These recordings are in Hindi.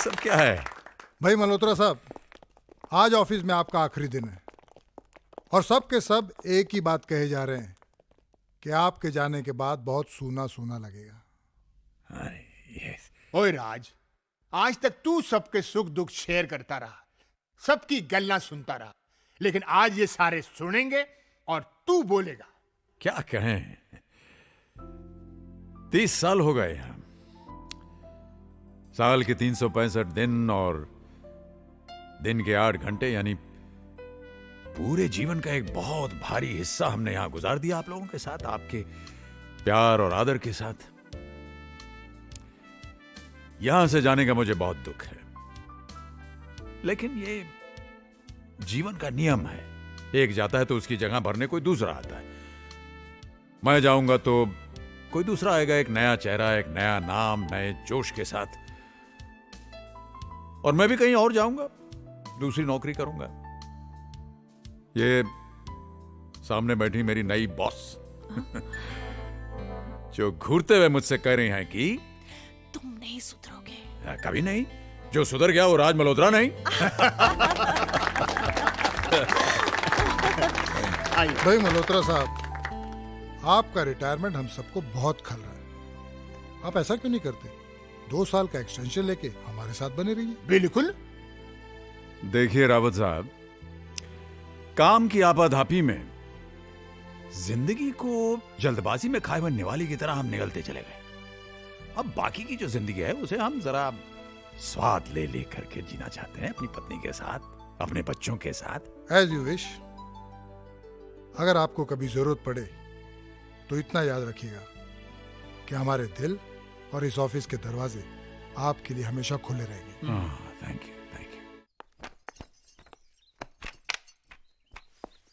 सब क्या है? भाई मल्होत्रा साहब, आज ऑफिस में आपका आखिरी दिन है और सब के सब एक ही बात कहे जा रहे हैं कि आपके जाने के बाद बहुत सूना सूना लगेगा। ओए राज, आज तक तू सबके सुख दुख शेयर करता रहा, सबकी गल्ला सुनता रहा, लेकिन आज ये सारे सुनेंगे और तू बोलेगा। क्या कहें, 30 साल हो गए हैं। साल के 365 दिन और दिन के 8 घंटे, यानी पूरे जीवन का एक बहुत भारी हिस्सा हमने यहां गुजार दिया आप लोगों के साथ, आपके प्यार और आदर के साथ। यहां से जाने का मुझे बहुत दुख है, लेकिन ये जीवन का नियम है। एक जाता है तो उसकी जगह भरने कोई दूसरा आता है। मैं जाऊंगा तो कोई दूसरा आएगा, एक नया चेहरा, एक नया नाम, नए जोश के साथ। और मैं भी कहीं और जाऊंगा, दूसरी नौकरी करूंगा। ये सामने बैठी मेरी नई बॉस जो घूरते हुए मुझसे कह रही हैं कि तुम नहीं सुधरोगे। कभी नहीं। जो सुधर गया वो राज मल्होत्रा नहीं। भाई मल्होत्रा साहब, आपका रिटायरमेंट हम सबको बहुत खल रहा है। आप ऐसा क्यों नहीं करते? 2 साल का एक्सटेंशन लेके हमारे साथ बने रहिए। बिल्कुल। देखिए रावत साहब, काम की आपाधापी में जिंदगी को जल्दबाजी में खाए हुए निवाले की तरह हम निगलते चले गए। अब बाकी की जो जिंदगी है उसे हम जरा स्वाद ले ले करके जीना चाहते हैं, अपनी पत्नी के साथ, अपने बच्चों के साथ। As you wish. अगर आपको कभी जरूरत पड़े तो इतना याद रखिएगा कि हमारे दिल और इस ऑफिस के दरवाजे आपके लिए हमेशा खुले रहेंगे। Thank you, thank you.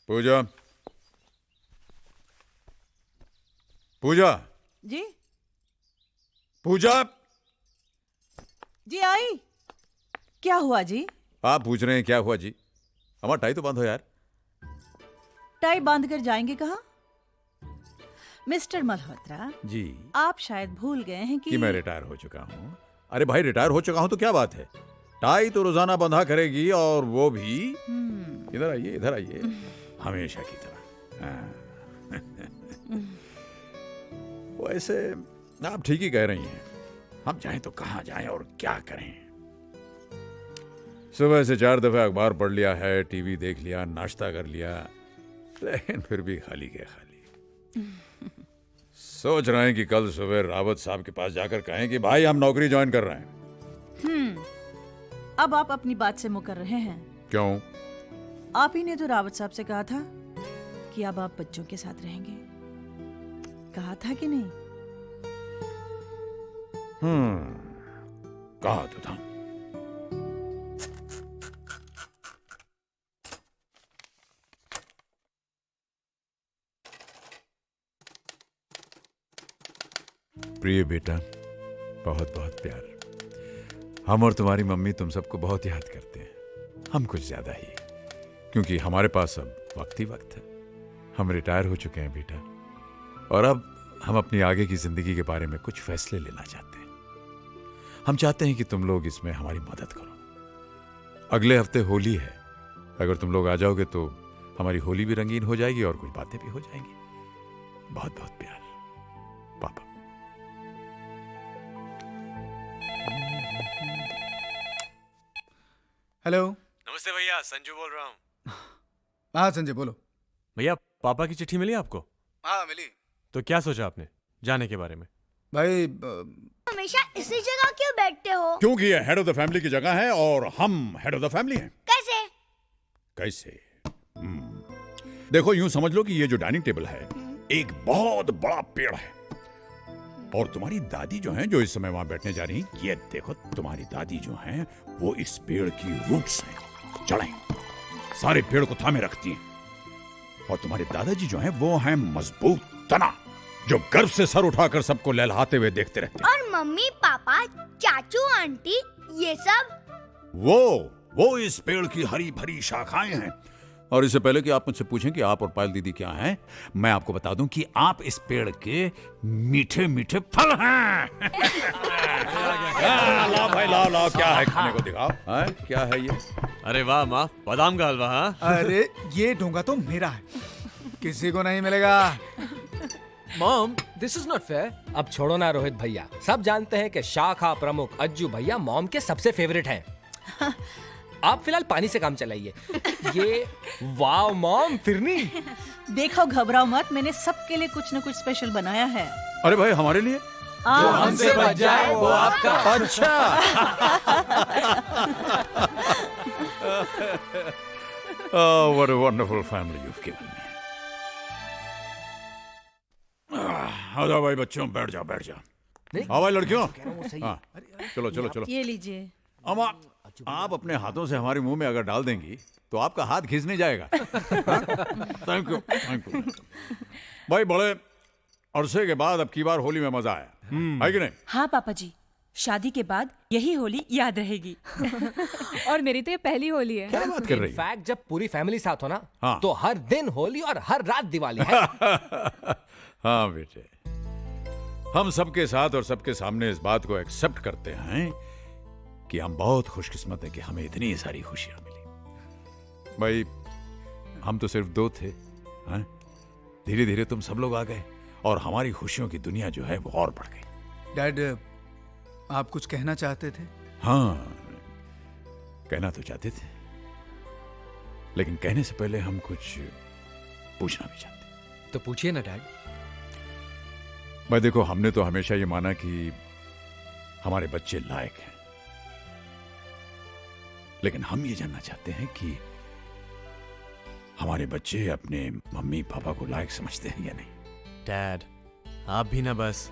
Puja, Puja, जी पूजा। जी आई। क्या हुआ जी? आप पूछ रहे हैं क्या हुआ जी? हमारा टाई तो बांधो यार। टाई बांध कर जाएंगे कहाँ? मिस्टर मल्होत्रा जी, आप शायद भूल गए हैं कि मैं रिटायर हो चुका हूँ। अरे भाई, रिटायर हो चुका हूँ तो क्या बात है? टाई तो रोजाना बंधा करेगी, और वो भी इधर आइए, इधर आइए, हमेशा की तरह। वैसे आप ठीक ही कह रही हैं। हम जाएं तो कहाँ जाएं और क्या करें? सुबह से 4 दफे अखबार पढ़ लिया है, टीवी देख लिया, नाश्ता कर लिया, लेकिन फिर भी खाली के खाली। सोच रहे हैं कि कल सुबह रावत साहब के पास जाकर कहें कि भाई हम नौकरी ज्वाइन कर रहे हैं। अब आप अपनी बात से मुकर रहे हैं। क्यों? आप ही ने तो रावत साहब से कहा था कि अब आप बच्चों के साथ रहेंगे। कहा था कि नहीं? कहा तो था। प्रिय बेटा, बहुत बहुत प्यार। हम और तुम्हारी मम्मी तुम सबको बहुत याद करते हैं, हम कुछ ज्यादा ही, क्योंकि हमारे पास अब वक्त ही वक्त है। हम रिटायर हो चुके हैं बेटा, और अब हम अपनी आगे की जिंदगी के बारे में कुछ फैसले लेना चाहते हैं। हम चाहते हैं कि तुम लोग इसमें हमारी मदद करो। अगले हफ्ते होली है, अगर तुम लोग आ जाओगे तो हमारी होली भी रंगीन हो जाएगी और कुछ बातें भी हो जाएंगी। बहुत बहुत प्यार, पापा। हेलो। नमस्ते भैया, संजू बोल रहा हूँ। हाँ संजय बोलो। भैया, पापा की चिट्ठी मिली आपको? हाँ मिली। तो क्या सोचा आपने जाने के बारे में? भाई हमेशा इसी जगह क्यों बैठते हो? क्योंकि ये हेड ऑफ द फैमिली की जगह है और हम हेड ऑफ द फैमिली हैं। कैसे? कैसे? देखो, यूं समझ लो कि ये जो डाइनिंग टेबल है एक बहुत बड़ा पेड़ है, और तुम्हारी दादी जो हैं, जो इस समय वहां बैठने जा रही हैं, ये देखो, तुम्हारी दादी जो हैं वो इस पेड़ की रूट्स हैं, जड़ें सारे पेड़ को थामे रखती हैं। और तुम्हारे दादाजी जो हैं वो हैं मजबूत तना, जो गर्व से सर उठाकर सबको लहलहाते हुए देखते रहते हैं। और मम्मी पापा चाचू आंटी ये सब? वो इस पेड़ की हरी भरी शाखाएं हैं। और इससे पहले कि आप मुझसे पूछें कि आप और पायल दीदी क्या हैं, मैं आपको बता दूं कि आप इस पेड़ के मीठे मीठे फल हैं। लाओ भाई, लाओ लाओ, क्या है खाने को दिखाओ। हैं? क्या है ये? अरे वाह माँ, बादाम का हलवा। हाँ अरे ये ढोंगा तो मेरा है, किसी को नहीं मिलेगा। Mom, this is not fair. अब छोड़ो ना रोहित भैया, सब जानते हैं कि शाखा प्रमुख अज्जू भैया मॉम के सबसे फेवरेट हैं। आप फिलहाल पानी से काम चलाइए। ये वाव मॉम, फिरनी। देखो घबराओ मत, मैंने सबके लिए कुछ न कुछ स्पेशल बनाया है। अरे भाई, हमारे लिए? हमसे बच जाए वो आपका। अच्छा। Oh, what a wonderful family you've given me. आ जाओ भाई बच्चों, बैठ जाओ बैठ जाओ। आओ भाई लड़कियों। हाँ, चलो चलो चलो। ये लीजिए। अम्मा, आप अपने हाथों से हमारे मुंह में अगर डाल देंगी तो आपका हाथ घिस नहीं जाएगा। थैंक यू थैंक यू भाई, बड़े अरसे के बाद अब की बार होली में मजा आया है कि नहीं? हाँ पापा जी, शादी के बाद यही होली याद रहेगी। और मेरी तो ये पहली होली है। क्या बात कर रही है? इनफैक्ट जब पूरी फैमिली साथ हो ना, हाँ। तो हर दिन होली और हर रात दिवाली है। हाँ बेटे, हम सबके साथ और सबके सामने इस बात को एक्सेप्ट करते हैं कि हम बहुत खुशकिस्मत हैं कि हमें इतनी सारी खुशियां मिली। भाई, हम तो सिर्फ दो थे, हैं? धीरे धीरे तुम सब लोग आ गए और हमारी खुशियों की दुनिया जो है वो और बढ़ गई। डैड, आप कुछ कहना चाहते थे? हाँ, कहना तो चाहते थे, लेकिन कहने से पहले हम कुछ पूछना भी चाहते। तो पूछिए ना डैड। भाई देखो, हमने तो हमेशा ये माना कि हमारे बच्चे लायक हैं, लेकिन हम ये जानना चाहते हैं कि हमारे बच्चे अपने मम्मी पापा को लायक समझते हैं या नहीं। डैड, आप भी ना बस।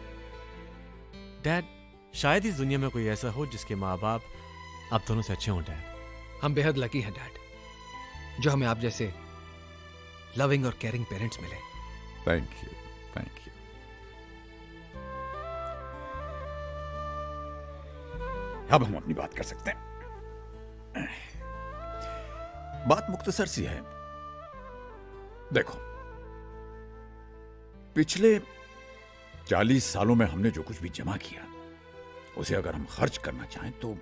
डैड, शायद इस दुनिया में कोई ऐसा हो जिसके माँ बाप आप दोनों से अच्छे हों। डैड, हम बेहद लकी हैं डैड, जो हमें आप जैसे लविंग और केयरिंग पेरेंट्स मिले। Thank you thank you. अब हम अपनी बात कर सकते हैं। बात मुख्तसर सी है। देखो, पिछले 40 सालों में हमने जो कुछ भी जमा किया, उसे अगर हम खर्च करना चाहें तो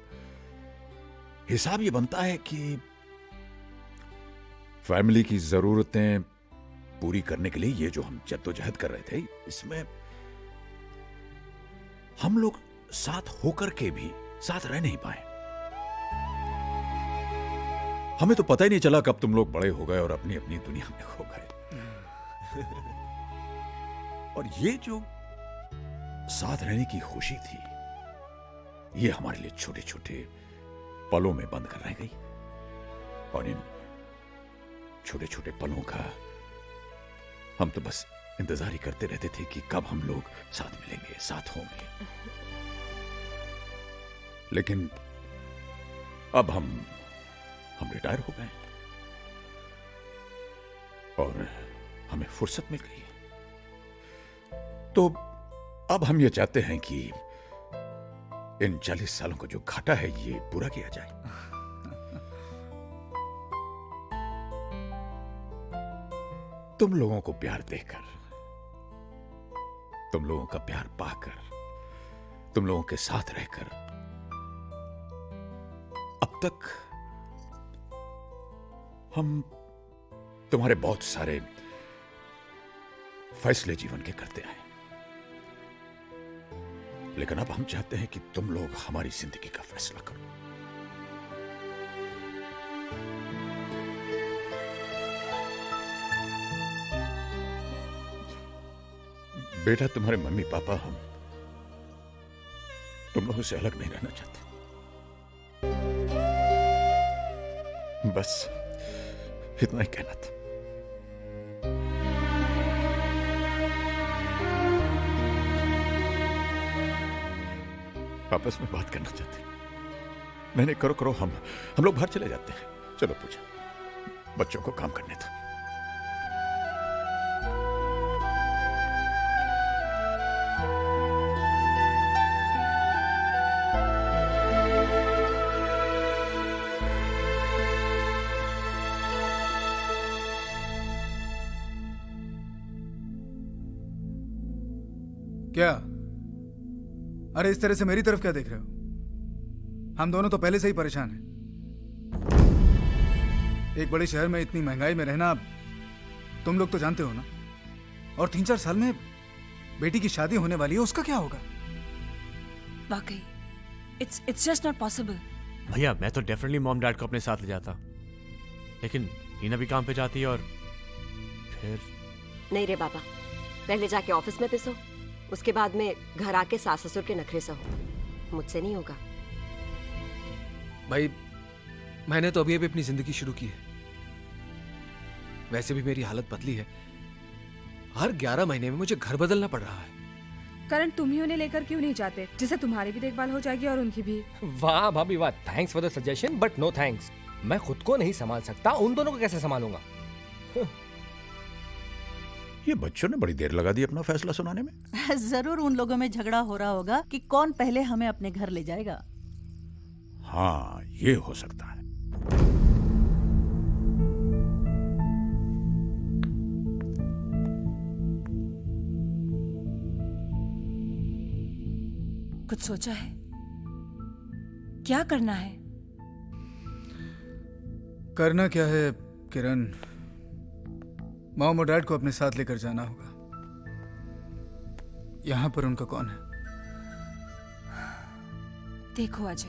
हिसाब ये बनता है कि फैमिली की जरूरतें पूरी करने के लिए ये जो हम जद्दोजहद कर रहे थे, इसमें हम लोग साथ होकर के भी साथ रह नहीं पाए। हमें तो पता ही नहीं चला कब तुम लोग बड़े हो गए और अपनी अपनी दुनिया में खो गए। और ये जो साथ रहने की खुशी थी, ये हमारे लिए छोटे छोटे पलों में बंद कर रह गई। और इन छोटे छोटे पलों का हम तो बस इंतजार ही करते रहते थे कि कब हम लोग साथ मिलेंगे, साथ होंगे। लेकिन अब हम रिटायर हो गए और हमें फुर्सत मिल गई है। तो अब हम ये चाहते हैं कि इन 40 सालों का जो घाटा है ये पूरा किया जाए। तुम लोगों को प्यार देकर, तुम लोगों का प्यार पाकर, तुम लोगों के साथ रहकर अब तक हम तुम्हारे बहुत सारे फैसले जीवन के करते आए, लेकिन अब हम चाहते हैं कि तुम लोग हमारी जिंदगी का फैसला करो। बेटा, तुम्हारे मम्मी पापा हम तुम लोगों से अलग नहीं रहना चाहते। बस इतना ही कहना था। आपस में बात करना चाहते। नहीं करो करो, हम लोग बाहर चले जाते हैं। चलो पूजा, बच्चों को काम करने दो। क्या? अरे इस तरह से मेरी तरफ क्या देख रहे हो? हम दोनों तो पहले से ही परेशान हैं। एक बड़े शहर में इतनी महंगाई में रहना तुम लोग तो जानते हो ना। और 3-4 साल में बेटी की शादी होने वाली है, उसका क्या होगा? वाकई इट्स जस्ट नॉट पॉसिबल। भैया मैं तो डेफिनेटली मॉम डैड को अपने साथ ले जाता, लेकिन हीना भी काम पे जाती है और फिर नहीं रे बाबा, पहले जाके ऑफिस में पिसो, उसके बाद में घर आके सास ससुर के नखरे सहो। मुझसे नहीं होगा। भाई मैंने तो अभी अभी अपनी जिंदगी शुरू की है। वैसे भी मेरी हालत बदली है। हर 11 महीने में मुझे घर बदलना पड़ रहा है। करण, तुम ही उन्हें लेकर क्यों नहीं जाते, जिससे तुम्हारी भी देखभाल हो जाएगी और उनकी भी। वाह भाभी वाह, thanks for the suggestion but no thanks. मैं खुद को नहीं संभाल सकता, उन दोनों को कैसे संभालूंगा? ये बच्चों ने बड़ी देर लगा दी अपना फैसला सुनाने में। जरूर उन लोगों में झगड़ा हो रहा होगा कि कौन पहले हमें अपने घर ले जाएगा। हाँ, ये हो सकता है। कुछ सोचा है? क्या करना है? करना क्या है किरण, मॉम और डैड को अपने साथ लेकर जाना होगा। यहां पर उनका कौन है? देखो अजय,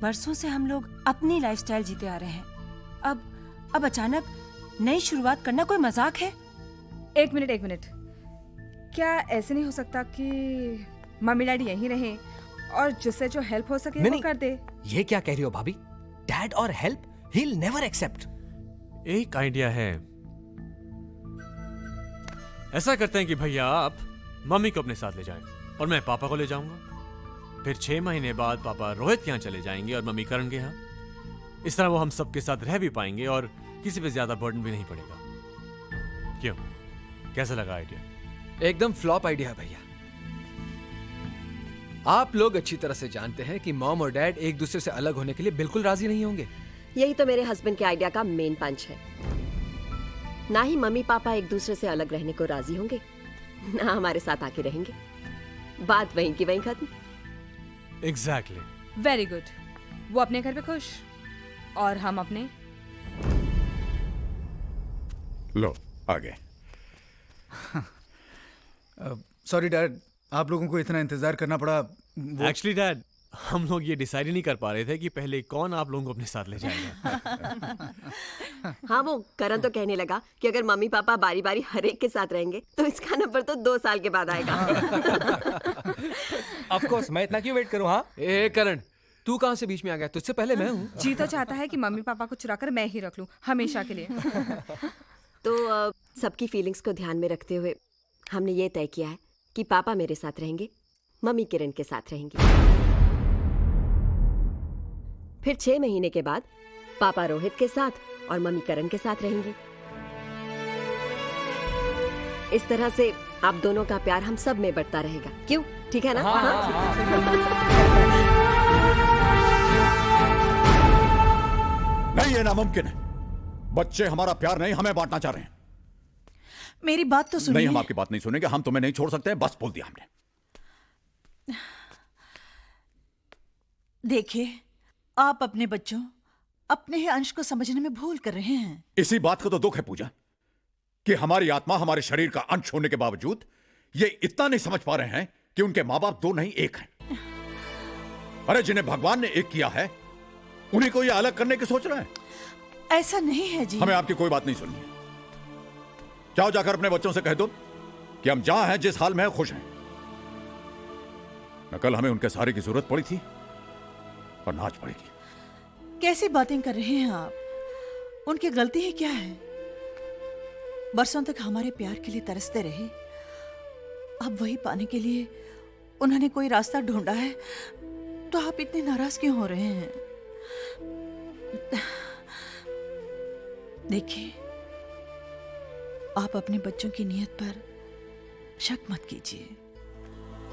बरसों से हम लोग अपनी लाइफस्टाइल जीते आ रहे हैं। अब अचानक नई शुरुआत करना कोई मजाक है? एक मिनट, क्या ऐसे नहीं हो सकता कि मम्मी डैडी यहीं रहें और जिससे जो हेल्प हो सके वो कर दे? ये क्या कह रही हो भाभी? डैड और help, he will never accept. एक आइडिया है। ऐसा करते हैं कि भैया आप मम्मी को अपने साथ ले जाएं और मैं पापा को ले जाऊंगा। फिर 6 महीने बाद पापा रोहित के यहाँ चले जाएंगे और मम्मी करण के यहाँ। इस तरह वो हम सबके साथ रह भी पाएंगे और किसी पे ज्यादा बर्डन भी नहीं पड़ेगा। क्यों, कैसा लगा आइडिया? एकदम फ्लॉप आइडिया है भैया। आप लोग अच्छी तरह से जानते हैं कि मॉम और डैड एक दूसरे से अलग होने के लिए बिल्कुल राजी नहीं होंगे। यही तो मेरे हस्बैंड के आइडिया का मेन पंच है। ना ही मम्मी पापा एक दूसरे से अलग रहने को राजी होंगे, ना हमारे साथ आके रहेंगे। बात वहीं की वहीं खत्म। एग्जैक्टली। Very good. वो अपने घर पे खुश और हम अपने। लो आ गए। सॉरी डैड, आप लोगों को इतना इंतजार करना पड़ा। एक्चुअली डैड, हम लोग ये डिसाइड ही नहीं कर पा रहे थे कि पहले कौन आप लोगों को अपने साथ ले जाएगा। हाँ, वो करण तो कहने लगा कि अगर मम्मी पापा बारी बारी हर एक के साथ रहेंगे तो इसका नंबर तो 2 साल के बाद आएगा। ऑफ कोर्स, मैं इतना क्यों वेट करूं? हाँ ए करण, तू कहां से बीच में आ गया? तुझसे पहले मैं हूँ। जी तो चाहता है कि मम्मी पापा को चुराकर मैं ही रख लूं हमेशा के लिए। तो सबकी फीलिंग्स को ध्यान में रखते हुए हमने ये तय किया है कि पापा मेरे साथ रहेंगे, मम्मी किरण के साथ रहेंगी। फिर 6 महीने के बाद पापा रोहित के साथ और मम्मी करण के साथ रहेंगी। इस तरह से आप दोनों का प्यार हम सब में बढ़ता रहेगा। क्यों, ठीक है ना? नहीं, ये नामुमकिन है। बच्चे हमारा प्यार नहीं, हमें बांटना चाह रहे हैं। मेरी बात तो सुनिए। नहीं, हम आपकी बात नहीं सुनेंगे। हम तुम्हें नहीं छोड़ सकते, बस बोल दिया हमने। देखिए, आप अपने बच्चों, अपने ही अंश को समझने में भूल कर रहे हैं। इसी बात का तो दुख है पूजा, कि हमारी आत्मा हमारे शरीर का अंश होने के बावजूद ये इतना नहीं समझ पा रहे हैं कि उनके माँ बाप 2 नहीं 1 हैं। अरे जिन्हें भगवान ने एक किया है, उन्हीं को ये अलग करने की सोच रहे हैं। ऐसा नहीं है जी। हमें आपकी कोई बात नहीं सुननी है। जाओ जाकर अपने बच्चों से कह दो कि हम जहां हैं, जिस हाल में हैं, खुश हैं। न कल हमें उनके सहारे की जरूरत पड़ी थी और ना आज पड़ेगी। कैसी बातें कर रहे हैं आप? उनकी गलती ही क्या है? बरसों तक हमारे प्यार के लिए तरसते रहे। अब वही पाने के लिए उन्होंने कोई रास्ता ढूंढा है, तो आप इतने नाराज क्यों हो रहे हैं? देखिए, आप अपने बच्चों की नीयत पर शक मत कीजिए।